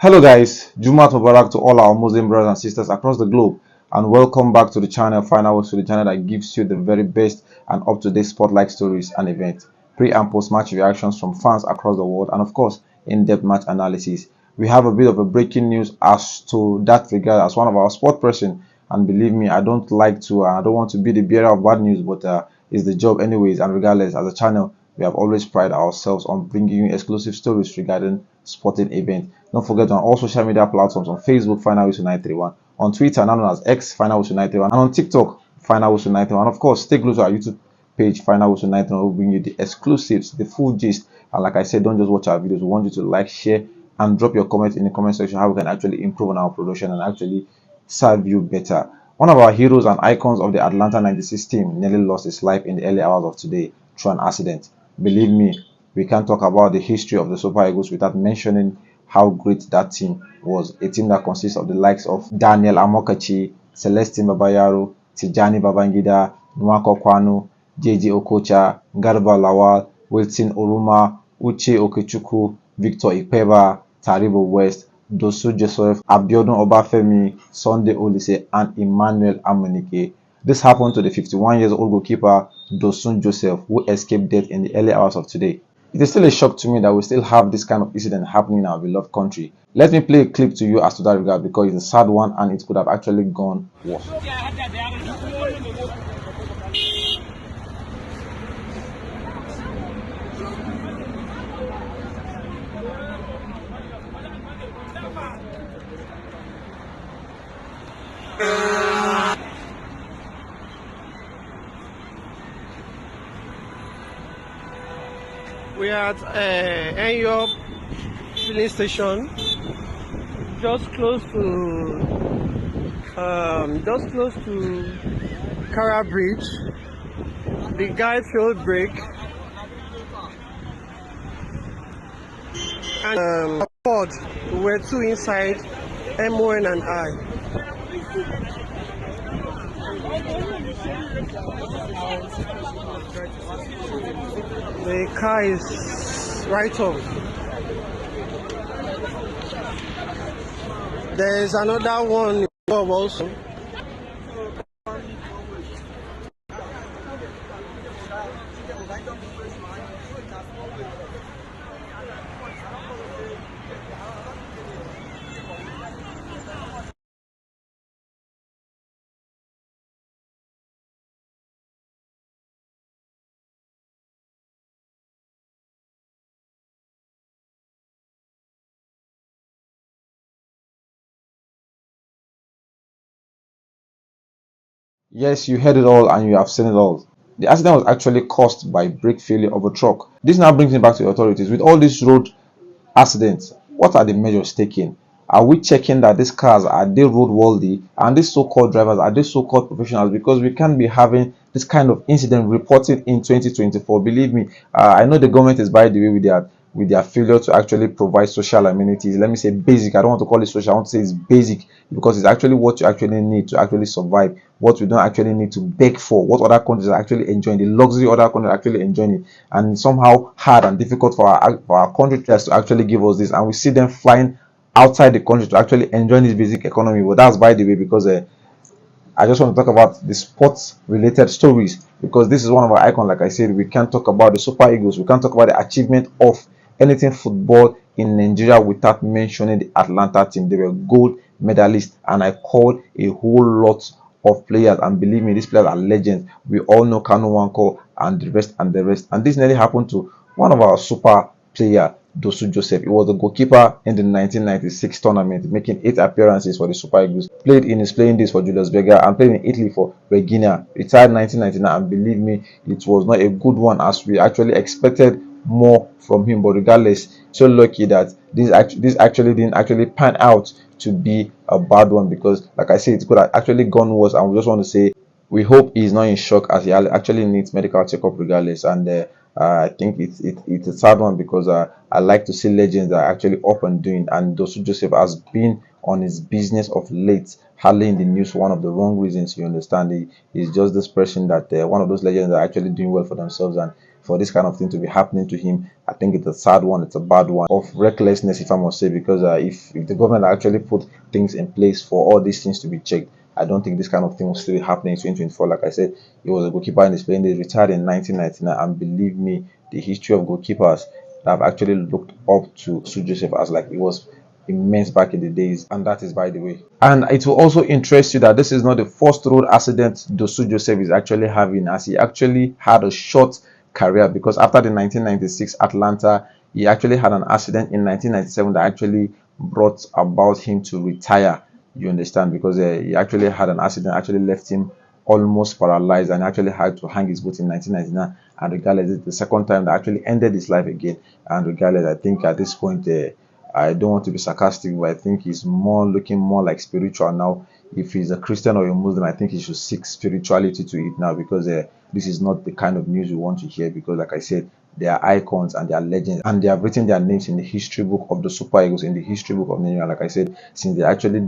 Hello guys, Jumat Mubarak to all our Muslim brothers and sisters across the globe, and welcome back to the channel Final, to the channel that gives you the very best and up-to-date spotlight stories and events, pre and post-match reactions from fans across the world, and of course in-depth match analysis. We have a bit of a breaking news as to that regard as one of our sport person, and believe me, I don't like to I don't want to be the bearer of bad news, but it's the job anyways. And regardless, as a channel we have always prided ourselves on bringing you exclusive stories regarding sporting events. Don't forget, on all social media platforms, on Facebook, Final Whistle 931, on Twitter, now known as X, Final Whistle 931, and on TikTok, Final Whistle 931. And of course, stay close to our YouTube page, Final Whistle 931. We'll bring you the exclusives, the full gist. And like I said, don't just watch our videos. We want you to like, share, and drop your comments in the comment section how we can actually improve on our production and actually serve you better. One of our heroes and icons of the Atlanta 96 team nearly lost his life in the early hours of today through an accident. Believe me, we can't talk about the history of the Super Eagles without mentioning how great that team was. A team that consists of the likes of Daniel Amokachi, Celestine Babayaro, Tijani Babangida, Nwako Kwanu, JJ Okocha, Garba Lawal, Wilson Oruma, Uche Okechukwu, Victor Ipeba, Taribo West, Dosu Joseph, Abiodun Obafemi, Sunday Olise, and Emmanuel Amunike. This happened to the 51 years old goalkeeper Dosun Joseph, who escaped death in the early hours of today. It is still a shock to me that we still have this kind of incident happening in our beloved country. Let me play a clip to you as to that regard, because it's a sad one and it could have actually gone worse. We are at Enyop filling station, just close to Kara Bridge. The guy failed brake, and Ford were two inside, MON and I. The car is right off. There is another one also. Yes, you heard it all and you have seen it all. The accident was actually caused by brake failure of a truck. This now brings me back to the authorities. With all these road accidents, what are the measures taken? Are we checking that these cars, are they roadworthy, and these so-called drivers, are they so-called professionals? Because we can't be having this kind of incident reported in 2024. Believe me, I know the government is by the way with their failure to actually provide social amenities. Let me say basic. I don't want to call it social. I want to say it's basic, because it's actually what you actually need to actually survive. What we don't actually need to beg for. What other countries are actually enjoying. The luxury other countries are actually enjoying it. And somehow hard and difficult for our country to actually give us this. And we see them flying outside the country to actually enjoy this basic economy. But that's by the way, because I just want to talk about the sports related stories, because this is one of our icons. Like I said, we can't talk about the Super Eagles, we can't talk about the achievement of anything football in Nigeria without mentioning the Atlanta team. They were gold medalists, and I called a whole lot of players, and believe me, these players are legends. We all know Kanu Wanko and the rest and the rest. And this nearly happened to one of our super player, Dosu Joseph. He was the goalkeeper in the 1996 tournament, making 8 appearances for the Super Eagles. Played in his playing days for Julius Berger and played in Italy for Regina. Retired 1999, and believe me, it was not a good one, as we actually expected more from him. But regardless, so lucky that this actually didn't actually pan out to be a bad one, because like I said, it could have actually gone worse. And we just want to say we hope he's not in shock, as he actually needs medical checkup regardless. And I think it's a sad one, because I like to see legends that are actually up and doing. And Dosu Joseph has been on his business of late, hardly in the news for one of the wrong reasons. You understand, he's just this person that one of those legends that are actually doing well for themselves, and for this kind of thing to be happening to him. I think it's a sad one, it's a bad one of recklessness, if I must say, because if the government actually put things in place for all these things to be checked, I don't think this kind of thing will still be happening in 2024. Like I said, he was a goalkeeper in his playing days, retired in 1999, and believe me, the history of goalkeepers that have actually looked up to Su Joseph as like it was immense back in the days, and that is by the way. And it will also interest you that this is not the first road accident Dosu Joseph is actually having, as he actually had a short career, because after the 1996 Atlanta, he actually had an accident in 1997 that actually brought about him to retire, you understand, because he actually had an accident, actually left him almost paralyzed, and actually had to hang his boot in 1999. And regardless, it's the second time that actually ended his life again. And regardless, I think at this point, I don't want to be sarcastic, but I think he's more looking more like spiritual now. If he's a Christian or a Muslim, I think he should seek spirituality to it now, because this is not the kind of news we want to hear. Because, like I said, they are icons and they are legends, and they have written their names in the history book of the Super Eagles, in the history book of Nigeria. Like I said, since they actually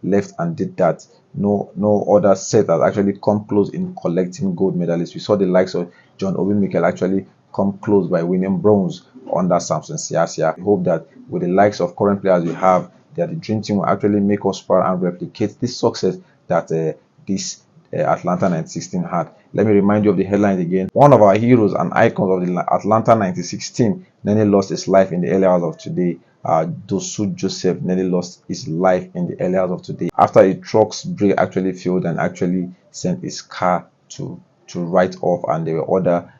left and did that, no other set has actually come close in collecting gold medalists. We saw the likes of John Obi Mikel actually come close by winning bronze under Samson Siasia. I hope that with the likes of current players we have, that the dream team will actually make us proud and replicate this success that this Atlanta 1916 had. Let me remind you of the headlines again. One of our heroes and icons of the Atlanta 1916 nearly lost his life in the early hours of today. Dosu Joseph nearly lost his life in the early hours of today after a truck's brake actually failed and actually sent his car to write off, and there were other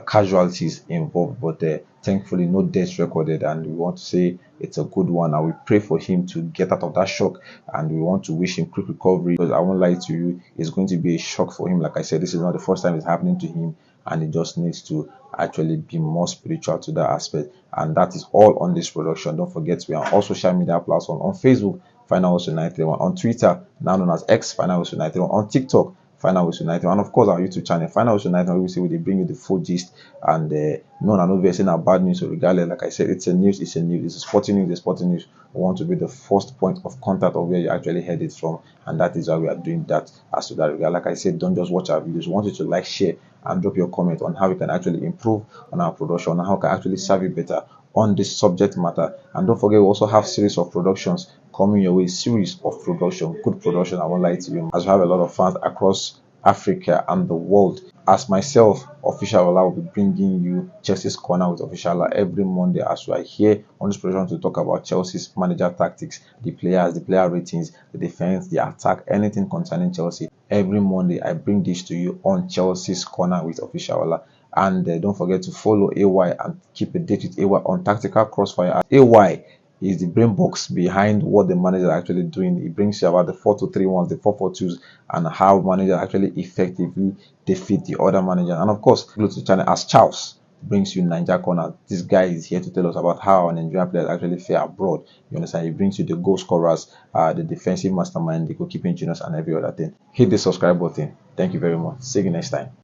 casualties involved, but thankfully no deaths recorded, and we want to say it's a good one, and we pray for him to get out of that shock, and we want to wish him quick recovery, because I won't lie to you, it's going to be a shock for him. Like I said, this is not the first time it's happening to him, and he just needs to actually be more spiritual to that aspect. And that is all on this production. Don't forget, we are on all social media platforms: on Facebook, Final Whistle 931; on Twitter, now known as X, Final Whistle 931; on TikTok, Final Whistle 931; and of course our YouTube channel, Final Whistle 931. We say they bring you the full gist, and no one over saying bad news. So regardless, like I said, it's a news, it's a sporting news, it's sporting news. We want to be the first point of contact of where you actually heard it from, and that is why we are doing that. As to that regard, like I said, don't just watch our videos. We want you to like, share, and drop your comment on how we can actually improve on our production, and how we can actually serve you better on this subject matter. And don't forget, we also have series of productions coming your way, series of production, good production, I won't lie to you, as we have a lot of fans across Africa and the world. As myself, Official Ola, will be bringing you Chelsea's Corner with Official Ola every Monday, as we are here on this production to talk about Chelsea's manager tactics, the players, the player ratings, the defense, the attack, anything concerning Chelsea. Every Monday I bring this to you on Chelsea's Corner with Official Ola. And don't forget to follow AY and keep a date with AY on Tactical Crossfire. AY is the brain box behind what the manager is actually doing. He brings you about the 4-2-3-1s, the 4-4-2s, and how manager actually effectively defeat the other manager. And of course, go to the channel as Charles brings you Ninja Corner. This guy is here to tell us about how our Nigerian players actually fare abroad. You understand? He brings you the goal scorers, the defensive mastermind, the goalkeeping genius, and every other thing. Hit the subscribe button. Thank you very much. See you next time.